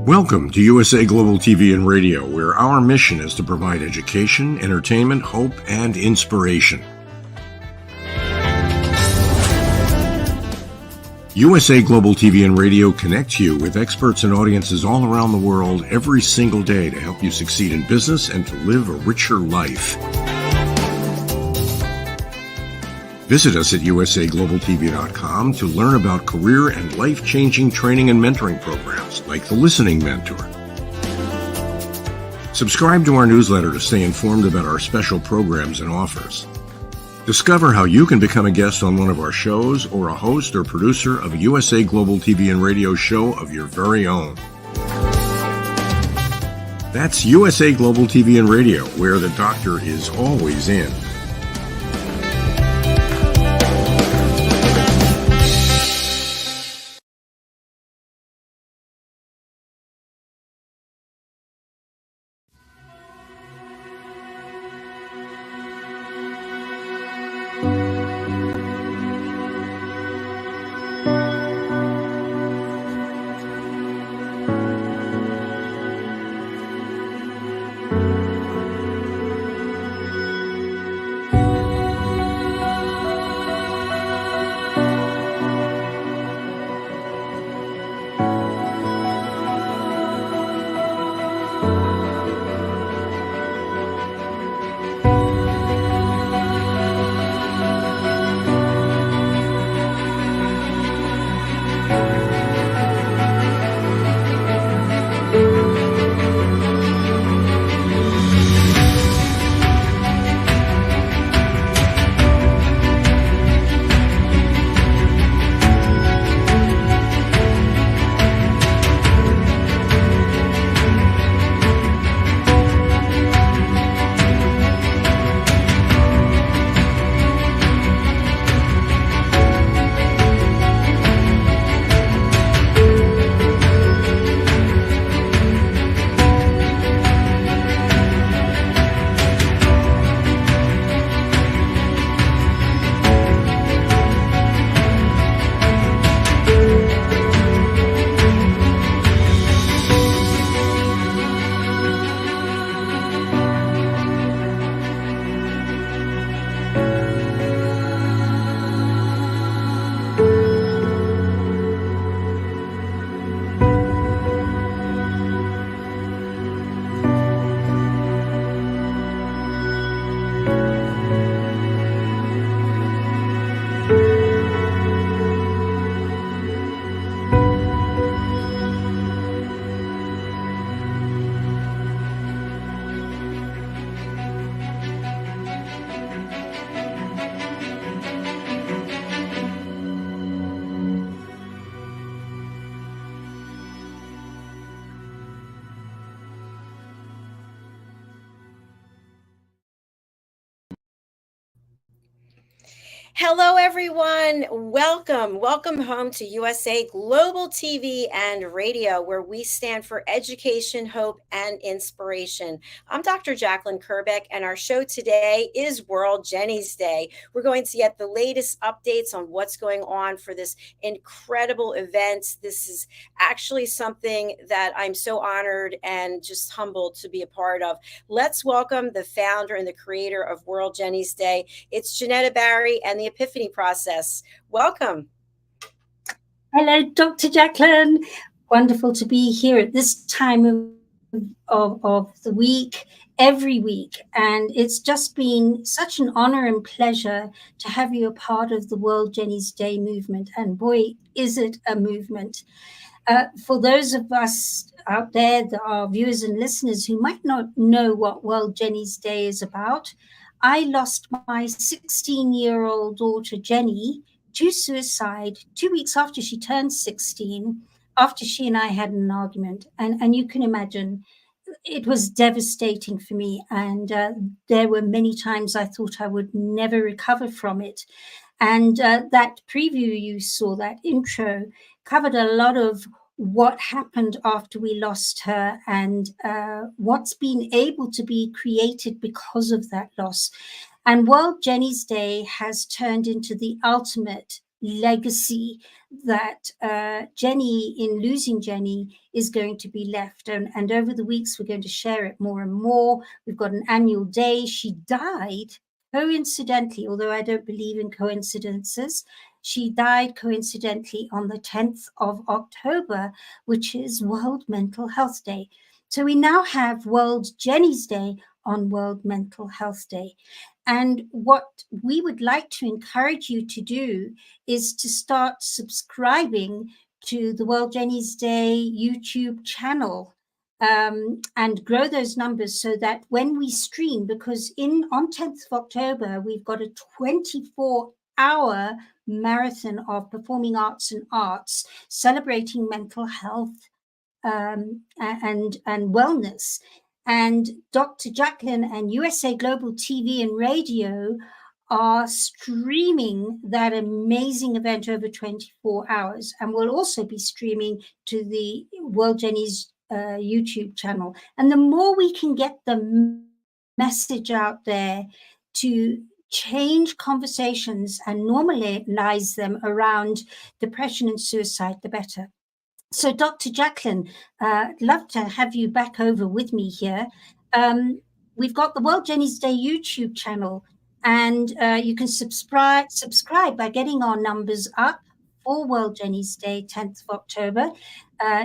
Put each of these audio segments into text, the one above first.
Welcome to USA Global TV and Radio, where our mission is to provide education, entertainment, hope, and inspiration. USA Global TV and Radio connects you with experts and audiences all around the world every single day to help you succeed in business and to live a richer life. Visit us at usaglobaltv.com to learn about career and life-changing training and mentoring programs like the Listening Mentor. Subscribe to our newsletter to stay informed about our special programs and offers. Discover how you can become a guest on one of our shows or a host or producer of a USA Global TV and Radio show of your very own. That's USA Global TV and Radio, where the doctor is always in. Hello, everyone. Welcome home to USA Global TV and Radio, where we stand for education, hope, and inspiration. I'm Dr. Jacalyn Kerbeck, and our show today is World Jenny's Day. We're going to get the latest updates on what's going on for this incredible event. This is actually something that I'm so honored and just humbled to be a part of. Let's welcome the founder and the creator of World Jenny's Day. It's JENETTA Barry and the Epiphany Process. Welcome. Hello, Dr. Jacalyn. Wonderful to be here at this time of the week, every week. And it's just been such an honor and pleasure to have you a part of the World Jenny's Day movement. And boy, is it a movement. For those of us out there, our viewers and listeners who might not know what World Jenny's Day is about, I lost my 16-year-old daughter, Jenny, to suicide 2 weeks after she turned 16, after she and I had an argument. And you can imagine, it was devastating for me. And there were many times I thought I would never recover from it. And that preview you saw, that intro, covered a lot of what happened after we lost her and what's been able to be created because of that loss. And World Jenny's Day has turned into the ultimate legacy that Jenny, in losing Jenny, is going to be left. And over the weeks, we're going to share it more and more. We've got an annual day. She died coincidentally, although I don't believe in coincidences. She died coincidentally on the 10th of October, which is World Mental Health Day. So we now have World Jenny's Day on World Mental Health Day. And what we would like to encourage you to do is to start subscribing to the World Jenny's Day YouTube channel, and grow those numbers so that when we stream, because on 10th of October, we've got a 24-hour marathon of performing arts and arts celebrating mental health and wellness. And Dr. Jacalyn and USA Global TV and Radio are streaming that amazing event over 24 hours. And we'll also be streaming to the World Jenny's YouTube channel. And the more we can get the message out there to change conversations and normalize them around depression and suicide, the better. So, Dr. Jacalyn, I'd love to have you back over with me here. We've got the World Jenny's Day YouTube channel, and you can subscribe by getting our numbers up for World Jenny's Day, 10th of October.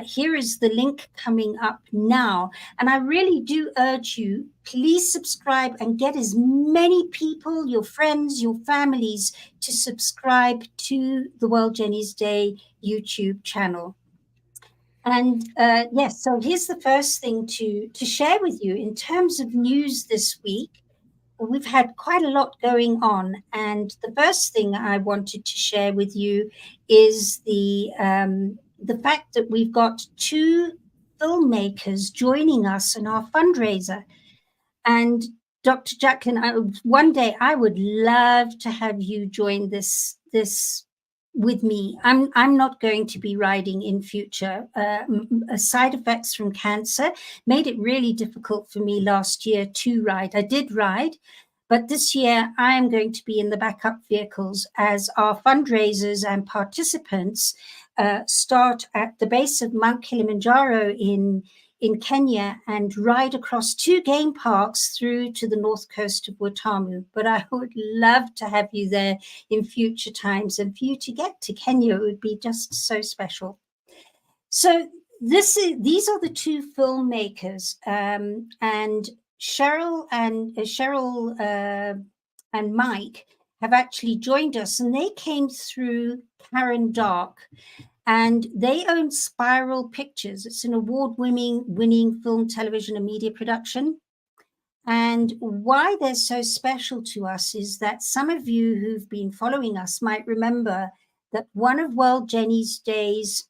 Here is the link coming up now. And I really do urge you, please subscribe and get as many people, your friends, your families, to subscribe to the World Jenny's Day YouTube channel. And yes, so here's the first thing to share with you in terms of news this week. We've had quite a lot going on, and the first thing I wanted to share with you is the fact that we've got 2 filmmakers joining us in our fundraiser. And Dr. Jacalyn, one day I would love to have you join this with me. I'm not going to be riding in future. Side effects from cancer made it really difficult for me last year to ride. I did ride, but this year I am going to be in the backup vehicles as our fundraisers and participants start at the base of Mount Kilimanjaro in Kenya and ride across 2 game parks through to the north coast of Watamu. But I would love to have you there in future times, and for you to get to Kenya, it would be just so special. So these are the 2 filmmakers, and Cheryl and Mike have actually joined us, and they came through Karen Dark. And they own Spiral Pictures. It's an award-winning film, television, and media production. And why they're so special to us is that some of you who've been following us might remember that one of World Jenny's Day's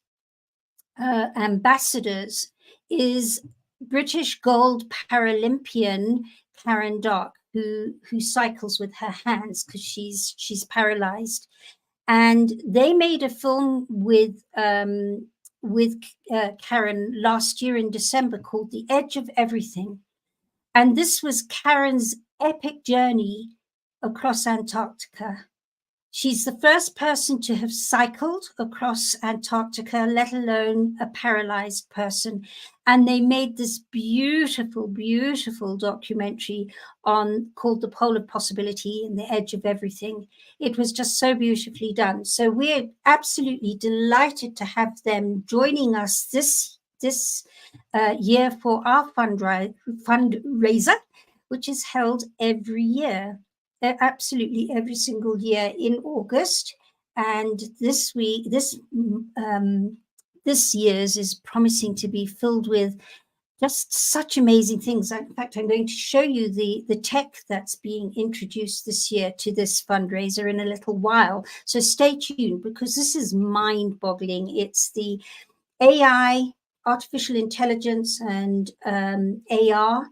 ambassadors is British gold Paralympian Karen Dark, who cycles with her hands because she's paralyzed. And they made a film with Karen last year in December called The Edge of Everything. And this was Karen's epic journey across Antarctica. She's the first person to have cycled across Antarctica, let alone a paralyzed person. And they made this beautiful, beautiful documentary called The Pole of Possibility and The Edge of Everything. It was just so beautifully done. So we're absolutely delighted to have them joining us this year for our fundraiser, which is held every year. Absolutely every single year in August, and this year's is promising to be filled with just such amazing things. In fact, I'm going to show you the tech that's being introduced this year to this fundraiser in a little while. So stay tuned, because this is mind-boggling. It's the AI, artificial intelligence, and AR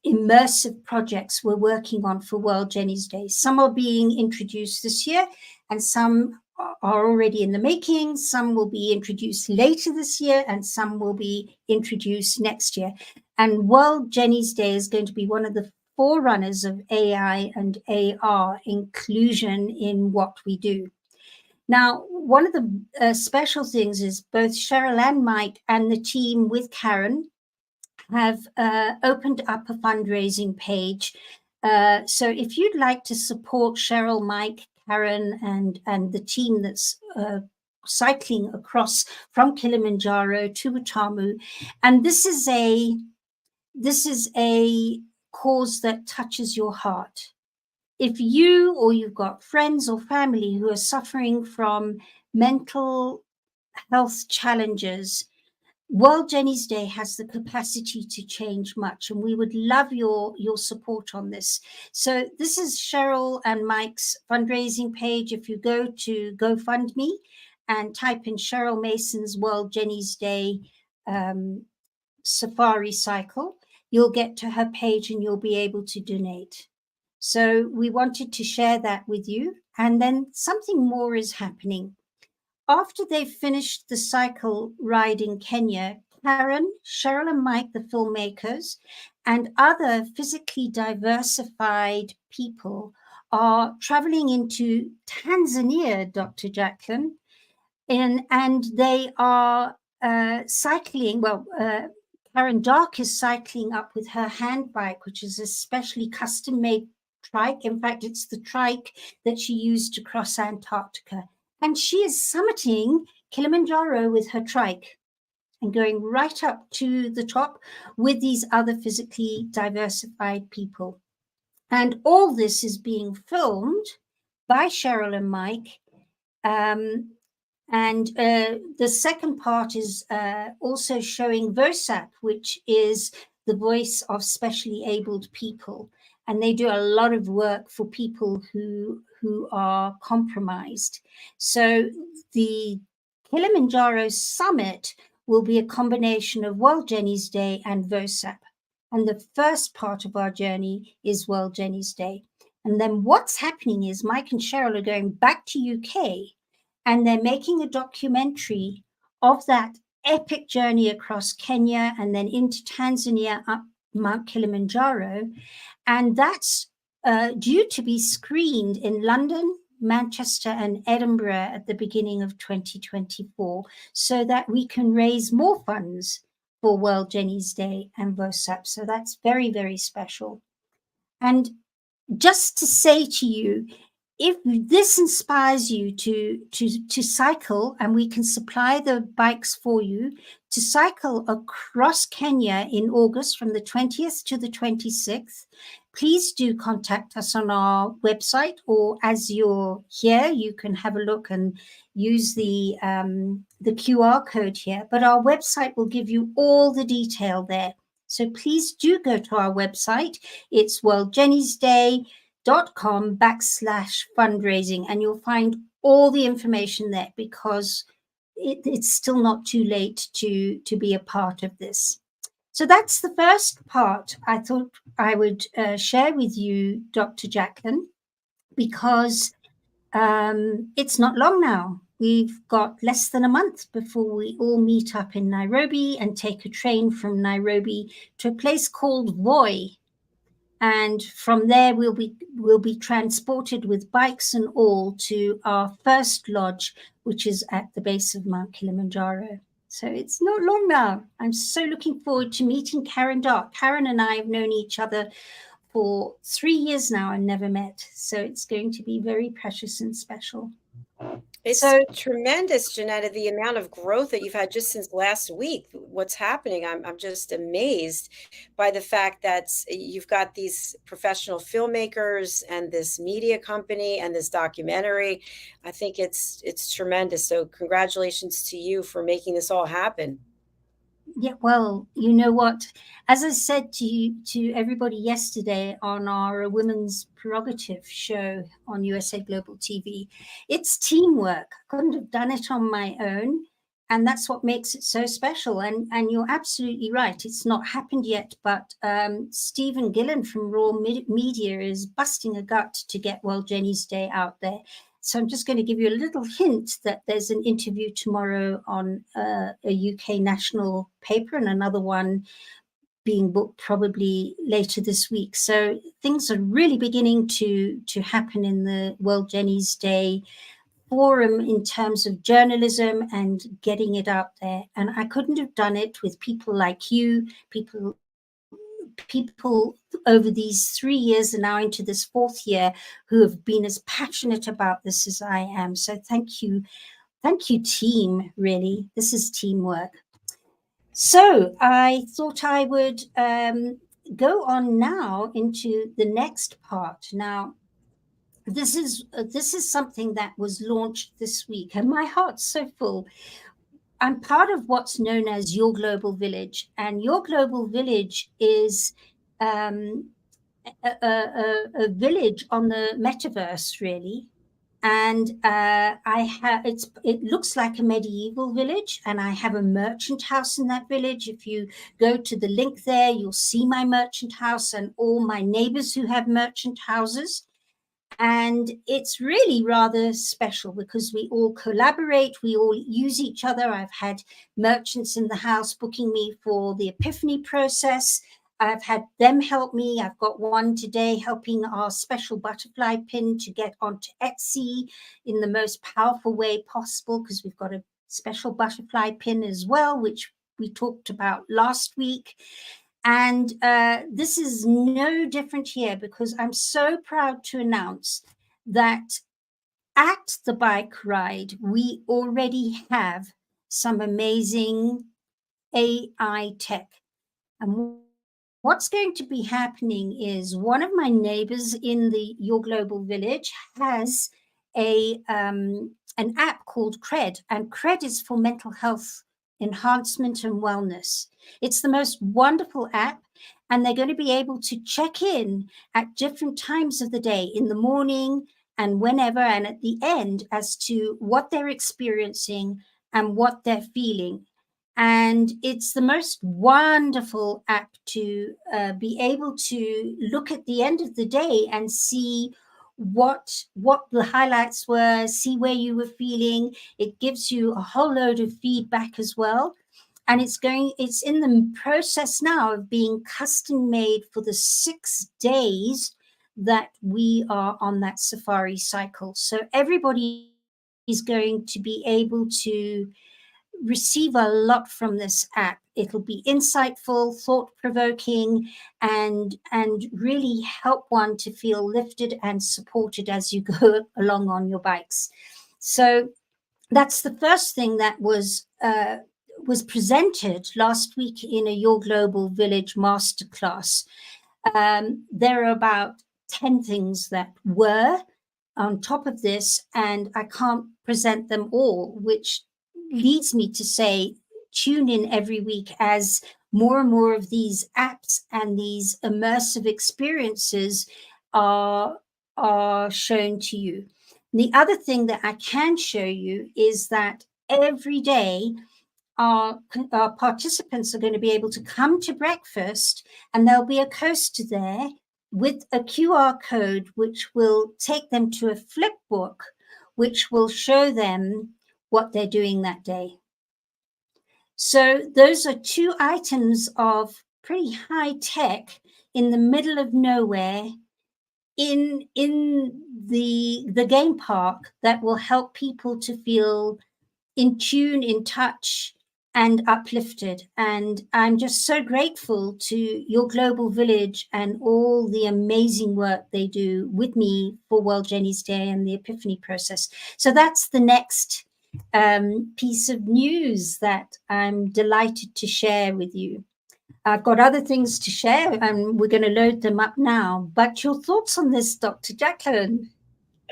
immersive projects we're working on for World Jenny's Day. Some are being introduced this year, and some are already in the making. Some will be introduced later this year, and some will be introduced next year. And World Jenny's Day is going to be one of the forerunners of AI and AR inclusion in what we do. Now, one of the special things is both Cheryl and Mike and the team with Karen have opened up a fundraising page. So if you'd like to support Cheryl, Mike, Karen, and the team that's cycling across from Kilimanjaro to Watamu, and this is a cause that touches your heart. If you or you've got friends or family who are suffering from mental health challenges, World Jenny's Day has the capacity to change much, and we would love your support on this. So this is Cheryl and Mike's fundraising page. If you go to GoFundMe and type in Cheryl Mason's World Jenny's Day Safari Cycle, you'll get to her page and you'll be able to donate. So we wanted to share that with you. And then something more is happening. After they've finished the cycle ride in Kenya, Karen, Cheryl and Mike, the filmmakers, and other physically diversified people are traveling into Tanzania, Dr. Jacalyn, and they are cycling. Well, Karen Dark is cycling up with her hand bike, which is a specially custom-made trike. In fact, it's the trike that she used to cross Antarctica. And she is summiting Kilimanjaro with her trike and going right up to the top with these other physically diversified people. And all this is being filmed by Cheryl and Mike. And the second part is also showing VOSAP, which is the voice of specially abled people. And they do a lot of work for people who are compromised. So the Kilimanjaro Summit will be a combination of World Jenny's Day and VOSAP. And the first part of our journey is World Jenny's Day. And then what's happening is Mike and Cheryl are going back to UK, and they're making a documentary of that epic journey across Kenya and then into Tanzania up Mount Kilimanjaro. And that's due to be screened in London, Manchester, and Edinburgh at the beginning of 2024, so that we can raise more funds for World Jenny's Day and VOSAP. So that's very, very special. And just to say to you, if this inspires you to cycle, and we can supply the bikes for you, to cycle across Kenya in August from the 20th to the 26th, please do contact us on our website, or as you're here, you can have a look and use the QR code here. But our website will give you all the detail there. So please do go to our website. It's worldjennysday.com/fundraising, and you'll find all the information there, because it's still not too late to be a part of this. So that's the first part I thought I would share with you, Dr. Jacalyn, because it's not long now. We've got less than a month before we all meet up in Nairobi and take a train from Nairobi to a place called Voi. And from there, we'll be transported with bikes and all to our first lodge, which is at the base of Mount Kilimanjaro. So it's not long now. I'm so looking forward to meeting Karen Dark. Karen and I have known each other for 3 years now and never met. So it's going to be very precious and special. It's tremendous, JENETTA, the amount of growth that you've had just since last week. What's happening? I'm just amazed by the fact that you've got these professional filmmakers and this media company and this documentary. I think it's tremendous. So congratulations to you for making this all happen. Yeah, well, you know what? As I said to everybody yesterday on our Women's Prerogative show on USA Global TV, it's teamwork. I couldn't have done it on my own, and that's what makes it so special. And you're absolutely right. It's not happened yet, but Stephen Gillen from Raw Media is busting a gut to get World Jenny's Day out there. So I'm just going to give you a little hint that there's an interview tomorrow on a UK national paper and another one being booked probably later this week. So things are really beginning to happen in the World Jenny's Day forum in terms of journalism and getting it out there. And I couldn't have done it with people like you, people over these 3 years and now into this 4th year who have been as passionate about this as I am. So thank you, team. Really, this is teamwork. So I thought I would go on now into the next part. Now, this is something that was launched this week, and my heart's so full. I'm part of what's known as Your Global Village, and Your Global Village is a village on the metaverse, really. And it looks like a medieval village, and I have a merchant house in that village. If you go to the link there, you'll see my merchant house and all my neighbors who have merchant houses. And it's really rather special because we all collaborate, we all use each other. I've had merchants in the house booking me for the Epiphany process. I've had them help me. I've got one today helping our special butterfly pin to get onto Etsy in the most powerful way possible, because we've got a special butterfly pin as well, which we talked about last week. And this is no different here, because I'm so proud to announce that at the bike ride, we already have some amazing AI tech. And what's going to be happening is one of my neighbors in the Your Global Village has an app called Cred, and Cred is for mental health enhancement and wellness. It's the most wonderful app, and they're going to be able to check in at different times of the day, in the morning and whenever, and at the end, as to what they're experiencing and what they're feeling. And it's the most wonderful app to be able to look at the end of the day and see what the highlights were, see where you were feeling. It gives you a whole load of feedback as well. And it's in the process now of being custom made for the 6 days that we are on that safari cycle. So everybody is going to be able to receive a lot from this app. It'll be insightful, thought-provoking, and really help one to feel lifted and supported as you go along on your bikes. So that's the first thing that was presented last week in a Your Global Village masterclass. There are about 10 things that were on top of this, and I can't present them all, which leads me to say, tune in every week as more and more of these apps and these immersive experiences are shown to you. And the other thing that I can show you is that every day our participants are going to be able to come to breakfast, and there'll be a coaster there with a QR code, which will take them to a flip book, which will show them what they're doing that day. So those are 2 items of pretty high tech in the middle of nowhere in the game park that will help people to feel in tune, in touch, and uplifted. And I'm just so grateful to Your Global Village and all the amazing work they do with me for World Jenny's Day and the Epiphany process. So that's the next piece of news that I'm delighted to share with you. I've got other things to share, and we're going to load them up now. But your thoughts on this, Dr. Jacalyn?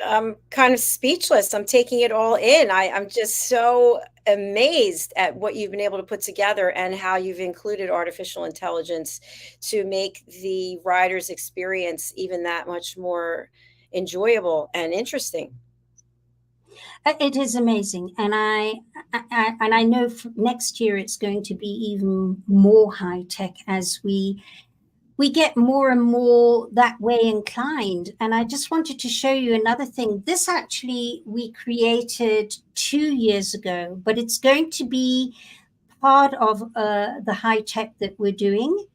I'm kind of speechless. I'm taking it all in. I'm just so amazed at what you've been able to put together and how you've included artificial intelligence to make the rider's experience even that much more enjoyable and interesting. It is amazing, and I know next year it's going to be even more high tech as we get more and more that way inclined. And I just wanted to show you another thing. This actually we created 2 years ago, but it's going to be part of the high tech that we're doing.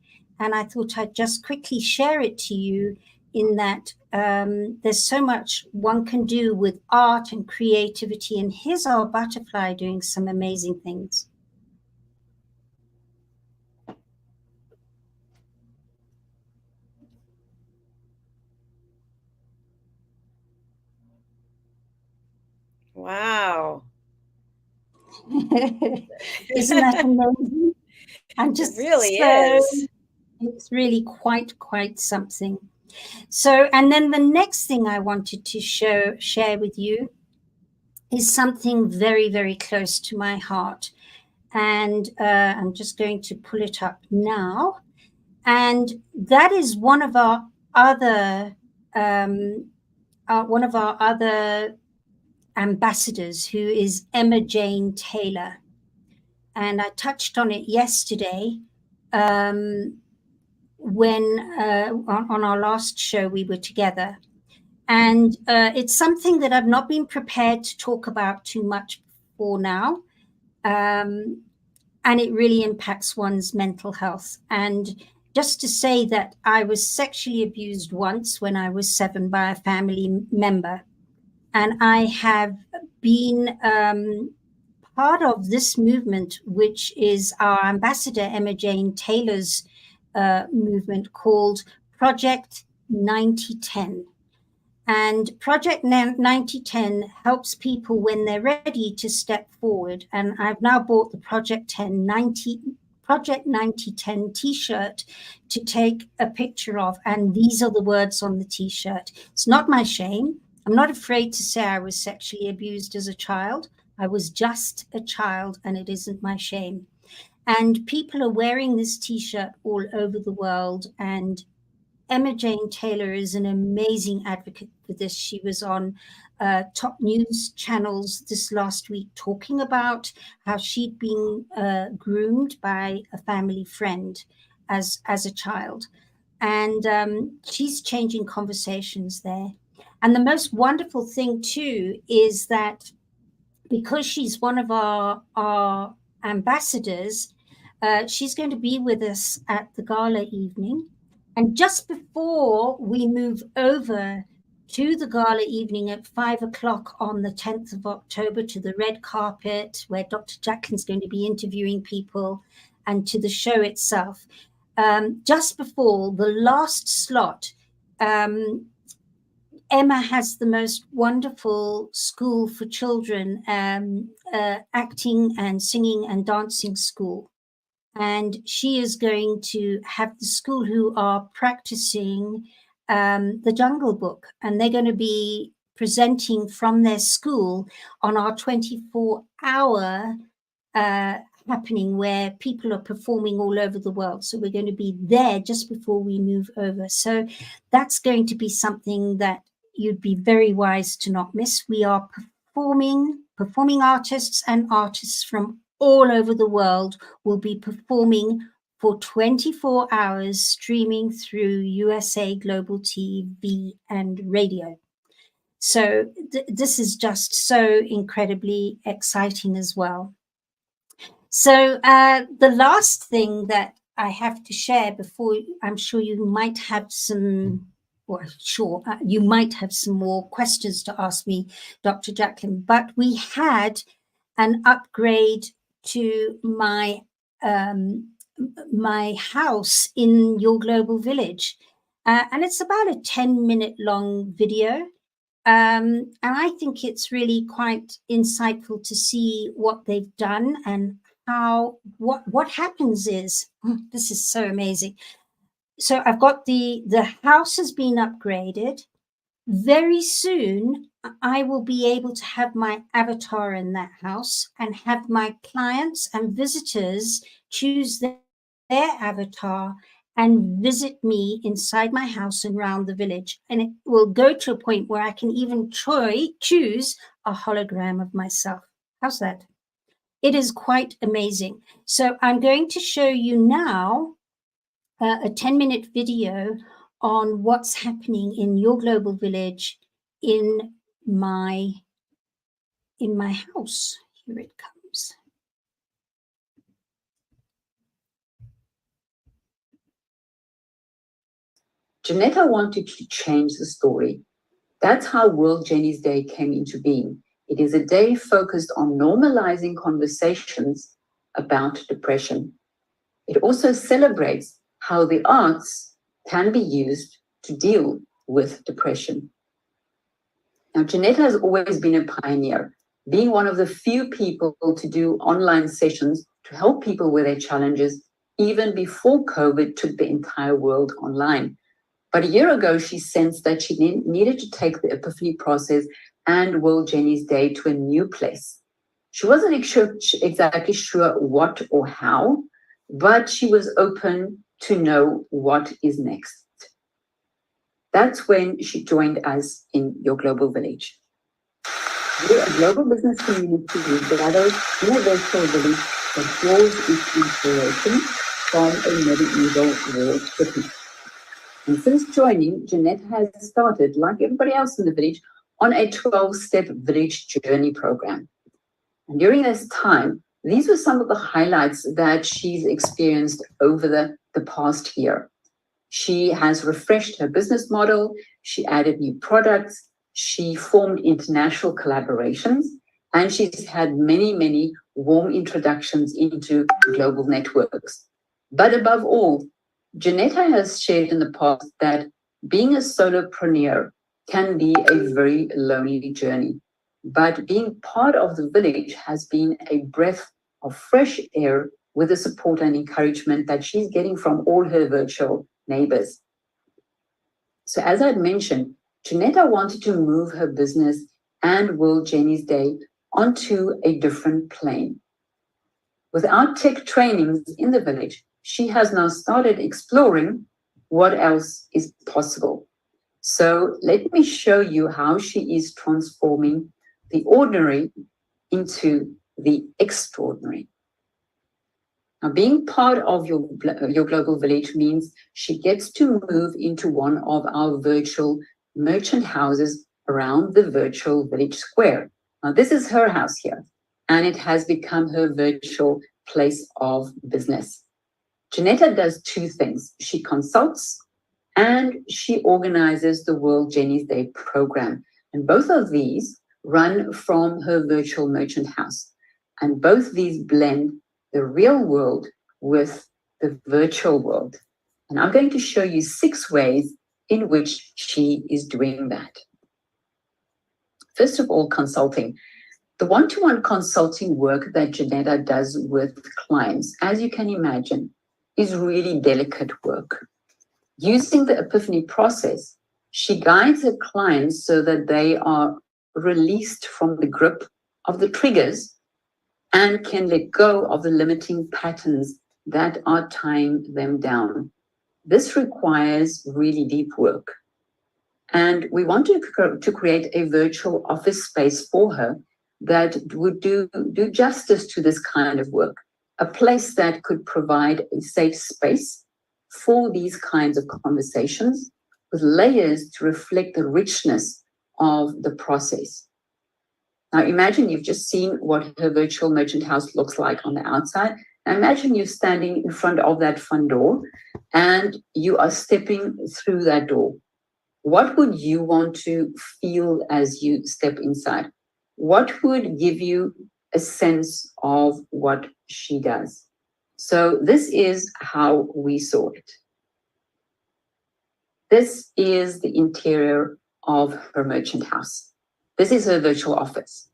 and I thought I'd just quickly share it to you in that there's so much one can do with art and creativity, and here's our butterfly doing some amazing things. Wow. Isn't that amazing? I'm It just really so, is. it's really quite something. So, and then the next thing I wanted to share with you is something very close to my heart. And I'm just going to pull it up now. And that is one of our other ambassadors, who is Emma Jane Taylor. And I touched on it yesterday when on our last show we were together. And it's something that I've not been prepared to talk about too much for now. And it really impacts one's mental health. And just to say that I was sexually abused once when I was 7 by a family member. And I have been part of this movement, which is our ambassador, Emma Jane Taylor's movement called Project 9010. And Project 9010 helps people when they're ready to step forward. And I've now bought the Project 9010 t-shirt to take a picture of. And these are the words on the t-shirt. It's not my shame. I'm not afraid to say I was sexually abused as a child. I was just a child, and it isn't my shame. And people are wearing this t-shirt all over the world. And Emma Jane Taylor is an amazing advocate for this. She was on top news channels this last week talking about how she'd been groomed by a family friend as a child. And she's changing conversations there. And the most wonderful thing, too, is that because she's one of our ambassadors, she's going to be with us at the gala evening. And just before we move over to the gala evening at 5 o'clock on the 10th of October to the red carpet, where Dr. Jacalyn's going to be interviewing people, and to the show itself, just before the last slot, Emma has the most wonderful school for children, acting and singing and dancing school. And she is going to have the school who are practicing the Jungle Book. And they're going to be presenting from their school on our 24-hour happening, where people are performing all over the world. So we're going to be there just before we move over. So that's going to be something that you'd be very wise to not miss. We are performing artists, and artists from all over the world will be performing for 24 hours, streaming through USA Global TV and radio. So this is just so incredibly exciting as well. So the last thing that I have to share before, I'm sure you might have some, you might have some more questions to ask me, Dr. Jacalyn, but we had an upgrade to my house in your global village. And it's about a 10-minute long video. And I think it's really quite insightful to see what they've done and how, what happens is, this is so amazing. So I've got the house has been upgraded. Very soon, I will be able to have my avatar in that house and have my clients and visitors choose their avatar and visit me inside my house and around the village. And it will go to a point where I can even choose a hologram of myself. How's that? It is quite amazing. So I'm going to show you now a 10-minute video on what's happening in your global village in my house. Here it comes. JENETTA wanted to change the story. That's how World Jenny's Day came into being. It is a day focused on normalizing conversations about depression. It also celebrates how the arts can be used to deal with depression. Now, JENETTA has always been a pioneer, being one of the few people to do online sessions to help people with their challenges, even before COVID took the entire world online. But a year ago, she sensed that she needed to take the epiphany process and World Jenny's Day to a new place. She wasn't exactly sure what or how, but she was open to know what is next. That's when she joined us in Your Global Village. We're a global business community gathered in a virtual village that draws its inspiration from a medieval world city. And since joining, JENETTA has started, like everybody else in the village, on a 12-step village journey program. And during this time, these were some of the highlights that she's experienced over the past year. She has refreshed her business model, she added new products, she formed international collaborations, and she's had many, many warm introductions into global networks. But above all, JENETTA has shared in the past that being a solopreneur can be a very lonely journey. But being part of the village has been a breath of fresh air with the support and encouragement that she's getting from all her virtual neighbors. So as I'd mentioned, JENETTA wanted to move her business and World Jenny's Day onto a different plane. Without tech trainings in the village, she has now started exploring what else is possible. So let me show you how she is transforming the ordinary into the extraordinary. Now, being part of your global village means she gets to move into one of our virtual merchant houses around the virtual village square. Now, this is her house here, and it has become her virtual place of business. JENETTA does two things. She consults and she organizes the World Jenny's Day program. And both of these run from her virtual merchant house. And both these blend the real world with the virtual world. And I'm going to show you 6 ways in which she is doing that. First of all, consulting. The one-to-one consulting work that JENETTA does with clients, as you can imagine, is really delicate work. Using the epiphany process, she guides her clients so that they are released from the grip of the triggers and can let go of the limiting patterns that are tying them down. This requires really deep work. And we want to create a virtual office space for her that would do justice to this kind of work, a place that could provide a safe space for these kinds of conversations with layers to reflect the richness of the process. Now, imagine you've just seen what her virtual merchant house looks like on the outside. Now, imagine you're standing in front of that front door and you are stepping through that door. What would you want to feel as you step inside? What would give you a sense of what she does? So this is how we saw it. This is the interior of her merchant house. This is her virtual office.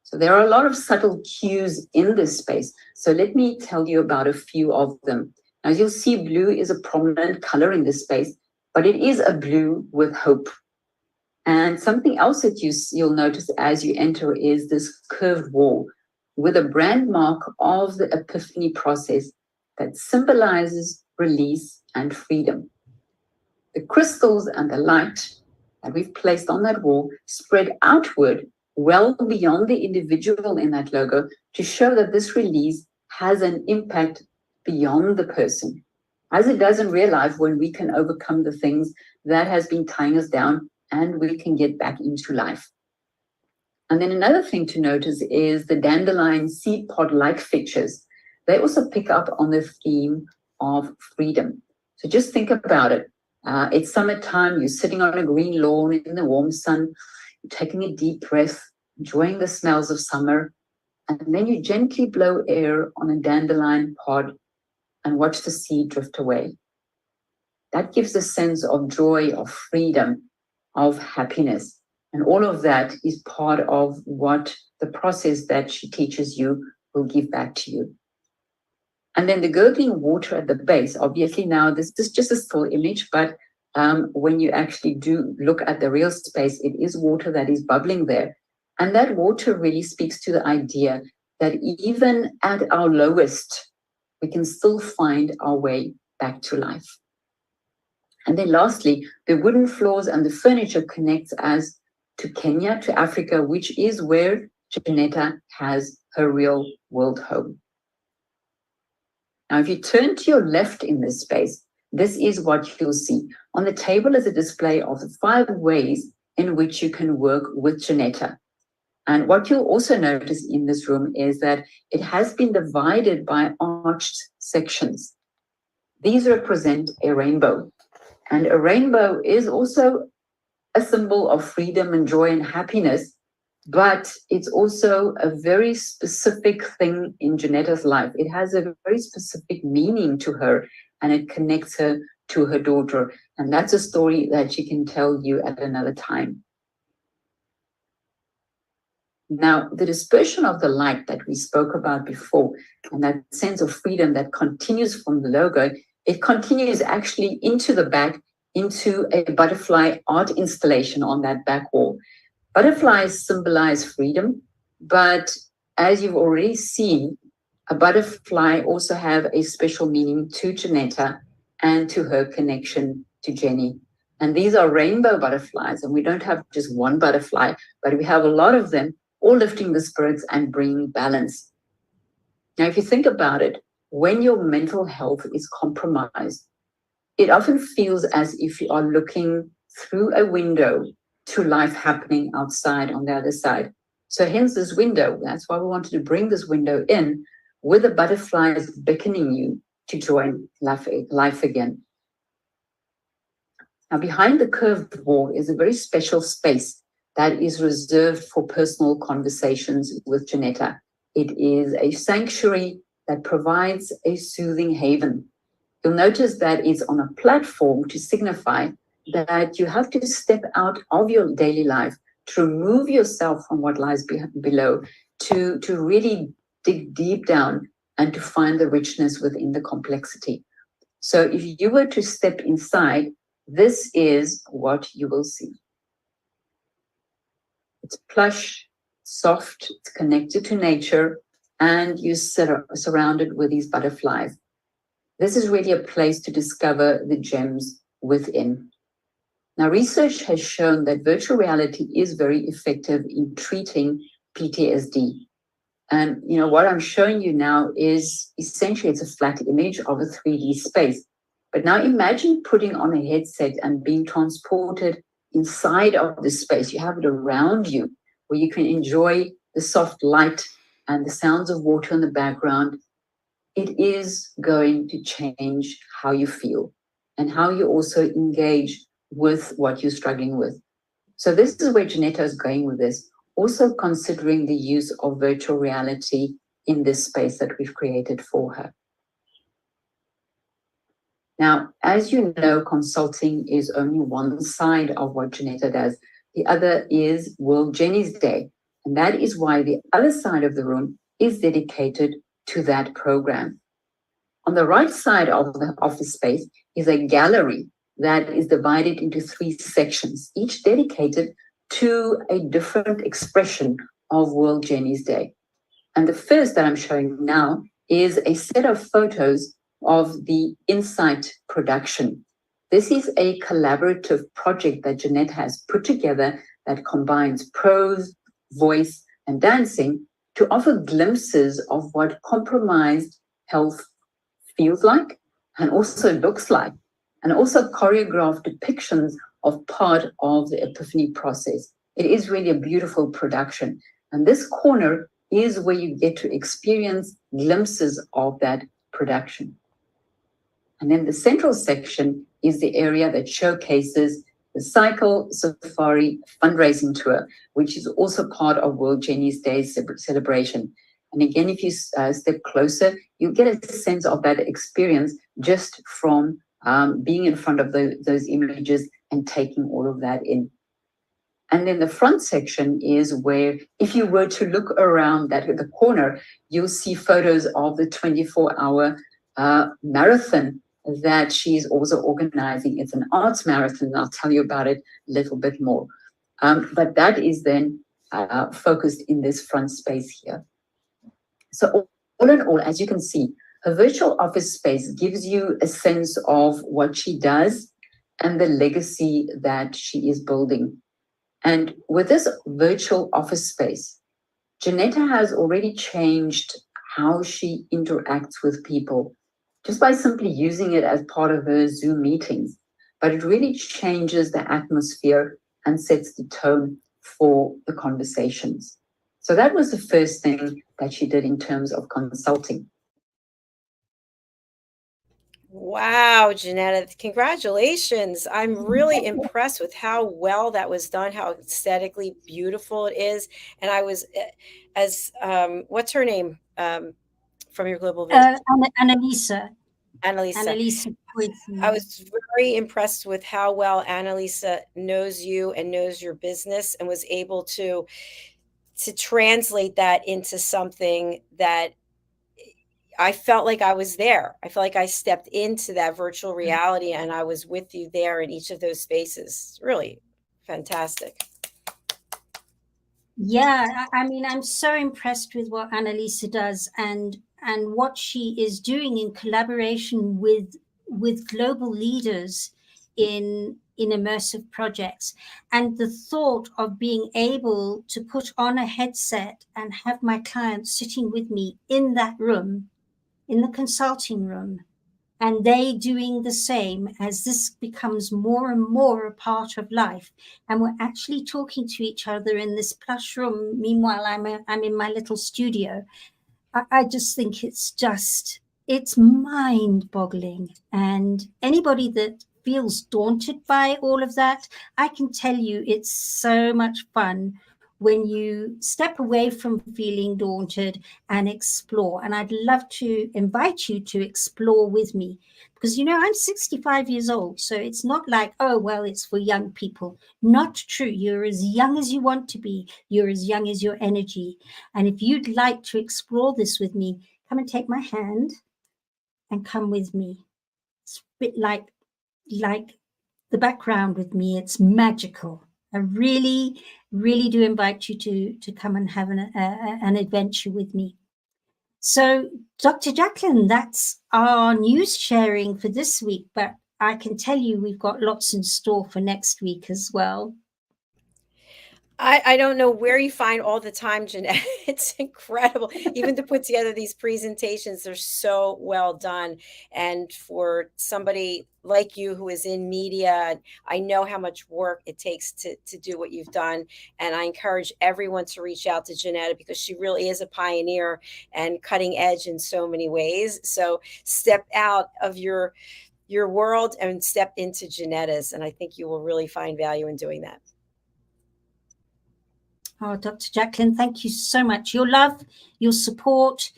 So there are a lot of subtle cues in this space. So let me tell you about a few of them. Now you'll see blue is a prominent color in this space, but it is a blue with hope. And something else that you'll notice as you enter is this curved wall with a brand mark of the epiphany process that symbolizes release and freedom. The crystals and the light that we've placed on that wall spread outward well beyond the individual in that logo to show that this release has an impact beyond the person, as it does in real life when we can overcome the things that has been tying us down and we can get back into life. And then another thing to notice is the dandelion seed pod-like features. They also pick up on the theme of freedom. So just think about it. It's summertime, you're sitting on a green lawn in the warm sun, taking a deep breath, enjoying the smells of summer, and then you gently blow air on a dandelion pod and watch the sea drift away. That gives a sense of joy, of freedom, of happiness. And all of that is part of what the process that she teaches you will give back to you. And then the gurgling water at the base, obviously now this is just a still image, but when you actually do look at the real space, it is water that is bubbling there. And that water really speaks to the idea that even at our lowest, we can still find our way back to life. And then lastly, the wooden floors and the furniture connects us to Kenya, to Africa, which is where JENETTA has her real world home. Now, if you turn to your left in this space, this is what you'll see. On the table is a display of the 5 ways in which you can work with JENETTA. And what you'll also notice in this room is that it has been divided by arched sections. These represent a rainbow. And a rainbow is also a symbol of freedom and joy and happiness, but it's also a very specific thing in JENETTA's life. It has a very specific meaning to her, and it connects her to her daughter. And that's a story that she can tell you at another time. Now, the dispersion of the light that we spoke about before, and that sense of freedom that continues from the logo, it continues actually into the back, into a butterfly art installation on that back wall. Butterflies symbolize freedom, but as you've already seen, a butterfly also have a special meaning to JENETTA and to her connection to Jenny. And these are rainbow butterflies, and we don't have just one butterfly, but we have a lot of them, all lifting the spirits and bringing balance. Now, if you think about it, when your mental health is compromised, it often feels as if you are looking through a window to life happening outside on the other side. So hence this window. That's why we wanted to bring this window in with the butterflies beckoning you to join life again. Now, behind the curved wall is a very special space that is reserved for personal conversations with JENETTA. It is a sanctuary that provides a soothing haven. You'll notice that it's on a platform to signify that you have to step out of your daily life, to remove yourself from what lies below, to really dig deep down and to find the richness within the complexity. So if you were to step inside, this is what you will see. It's plush, soft, it's connected to nature, and you're surrounded with these butterflies. This is really a place to discover the gems within. Now, research has shown that virtual reality is very effective in treating PTSD. And what I'm showing you now is essentially it's a flat image of a 3D space. But now imagine putting on a headset and being transported inside of this space. You have it around you where you can enjoy the soft light and the sounds of water in the background. It is going to change how you feel and how you also engage with what you're struggling with. So this is where JENETTA is going with this, also considering the use of virtual reality in this space that we've created for her. Now, as you know, consulting is only one side of what JENETTA does. The other is World Jenny's Day. And that is why the other side of the room is dedicated to that program. On the right side of the office space is a gallery that is divided into 3 sections, each dedicated to a different expression of World Jenny's Day. And the first that I'm showing now is a set of photos of the Insight production. This is a collaborative project that JENETTA has put together that combines prose, voice, and dancing to offer glimpses of what compromised health feels like and also looks like, and also choreographed depictions of part of the epiphany process. It is really a beautiful production. And this corner is where you get to experience glimpses of that production. And then the central section is the area that showcases the Cycle Safari fundraising tour, which is also part of World Jenny's Day celebration. And again, if you step closer, you get a sense of that experience just from being in front of those images and taking all of that in. And then the front section is where, if you were to look around the corner, you'll see photos of the 24-hour marathon that she's also organizing. It's an arts marathon, and I'll tell you about it a little bit more. But that is then focused in this front space here. So all in all, as you can see, her virtual office space gives you a sense of what she does and the legacy that she is building. And with this virtual office space, JENETTA has already changed how she interacts with people just by simply using it as part of her Zoom meetings. But it really changes the atmosphere and sets the tone for the conversations. So that was the first thing that she did in terms of consulting. Wow, JENETTA, congratulations. I'm really impressed with how well that was done, how aesthetically beautiful it is. And I was, what's her name from your global visit? Annalisa. Annalisa. I was very impressed with how well Annalisa knows you and knows your business and was able to translate that into something that I felt like I was there. I felt like I stepped into that virtual reality and I was with you there in each of those spaces. Really fantastic. Yeah, I mean, I'm so impressed with what Annalisa does and what she is doing in collaboration with global leaders in immersive projects. And the thought of being able to put on a headset and have my clients sitting with me in that room, in the consulting room, and they doing the same as this becomes more and more a part of life. And we're actually talking to each other in this plush room. Meanwhile, I'm in my little studio. I just think it's mind-boggling. And anybody that feels daunted by all of that, I can tell you it's so much fun when you step away from feeling daunted and explore. And I'd love to invite you to explore with me because, I'm 65 years old. So it's not like, oh, well, it's for young people. Not true. You're as young as you want to be. You're as young as your energy. And if you'd like to explore this with me, come and take my hand and come with me. It's a bit like the background with me. It's magical. I really, really do invite you to come and have an adventure with me. So, Dr. Jacalyn, that's our news sharing for this week, but I can tell you we've got lots in store for next week as well. I don't know where you find all the time, JENETTA. It's incredible. Even to put together these presentations, they're so well done. And for somebody like you who is in media, I know how much work it takes to do what you've done. And I encourage everyone to reach out to JENETTA because she really is a pioneer and cutting edge in so many ways. So step out of your world and step into JENETTA's. And I think you will really find value in doing that. Oh, Dr. Jacalyn, thank you so much. Your love, your support,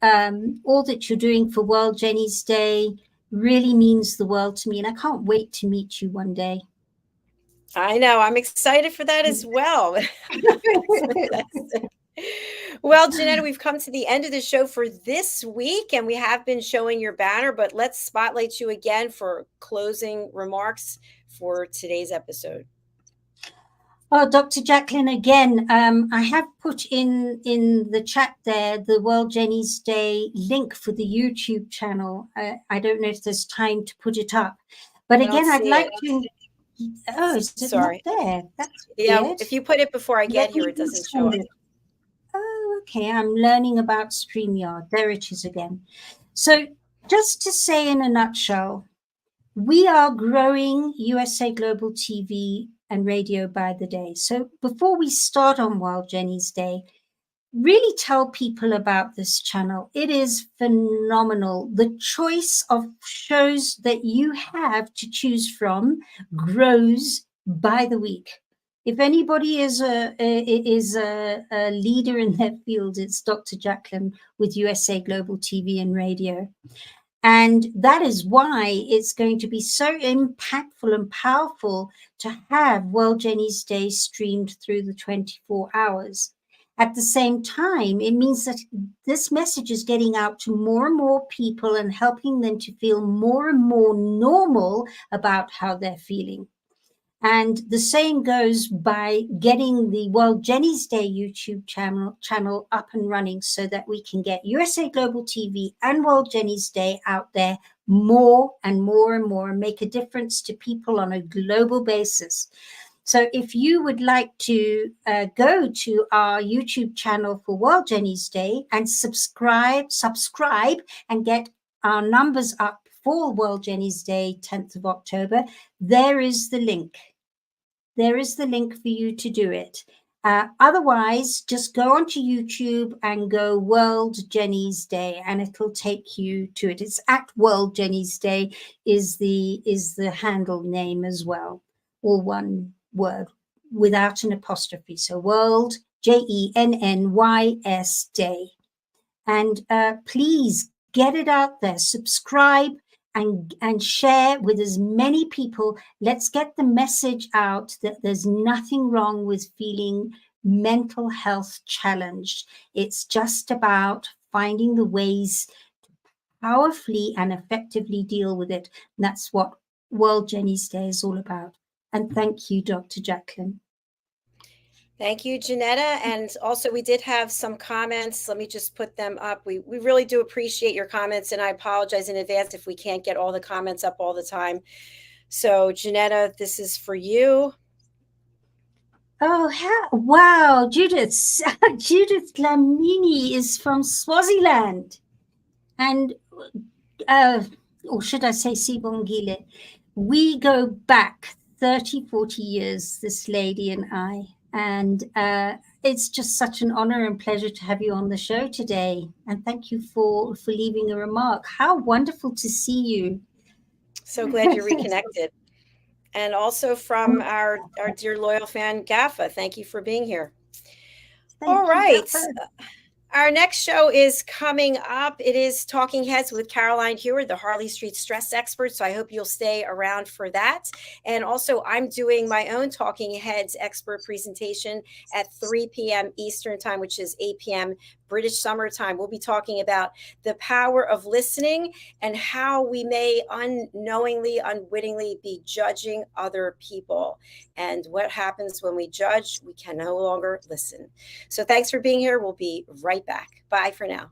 all that you're doing for World Jenny's Day really means the world to me. And I can't wait to meet you one day. I know. I'm excited for that as well. Well, JENETTA, we've come to the end of the show for this week, and we have been showing your banner, but let's spotlight you again for closing remarks for today's episode. Oh, Dr. Jacalyn, again, I have put in the chat there the World Jenny's Day link for the YouTube channel. I don't know if there's time to put it up, but again, I'd like to. Oh, is it not there? That's weird. If you put it before I get here, it doesn't show up. Oh, okay. I'm learning about StreamYard. There it is again. So, just to say in a nutshell, we are growing USA Global TV and radio by the day. So before we start on World Jenny's Day, really tell people about this channel. It is phenomenal. The choice of shows that you have to choose from grows by the week. If anybody is a leader in their field, it's Dr. Jacalyn with USA Global TV and Radio. And that is why it's going to be so impactful and powerful to have World Jenny's Day streamed through the 24 hours. At the same time, it means that this message is getting out to more and more people and helping them to feel more and more normal about how they're feeling. And the same goes by getting the World Jenny's Day YouTube channel up and running so that we can get USA Global TV and World Jenny's Day out there more and more and more and make a difference to people on a global basis. So if you would like to go to our YouTube channel for World Jenny's Day and subscribe and get our numbers up for World Jenny's Day, 10th of October, there is the link. There is the link for you to do it. Otherwise, just go onto YouTube and go World Jenny's Day, and it'll take you to it. It's at World Jenny's Day is the handle name as well, all one word without an apostrophe. So World JENNYS Day, and please get it out there. Subscribe and share with as many people. Let's get the message out that there's nothing wrong with feeling mental health challenged. It's just about finding the ways to powerfully and effectively deal with it. And that's what World Jenny's Day is all about. And thank you, Dr. Jacalyn. Thank you, JENETTA. And also, we did have some comments. Let me just put them up. We really do appreciate your comments, and I apologize in advance if we can't get all the comments up all the time. So, JENETTA, this is for you. Oh, wow, Judith. Judith Lamini is from Swaziland. And, or should I say Sibongile? We go back 30, 40 years, this lady and I. And it's just such an honor and pleasure to have you on the show today. And thank you for leaving a remark. How wonderful to see you. So glad you're reconnected. And also from our dear loyal fan, Gaffa. Thank you for being here. All right. Our next show is coming up. It is Talking Heads with Caroline Hewer, the Harley Street stress expert. So I hope you'll stay around for that. And also, I'm doing my own Talking Heads expert presentation at 3 p.m. Eastern time, which is 8 p.m. British Summer Time. We'll be talking about the power of listening and how we may unknowingly, unwittingly be judging other people. And what happens when we judge, we can no longer listen. So thanks for being here. We'll be right back. Bye for now.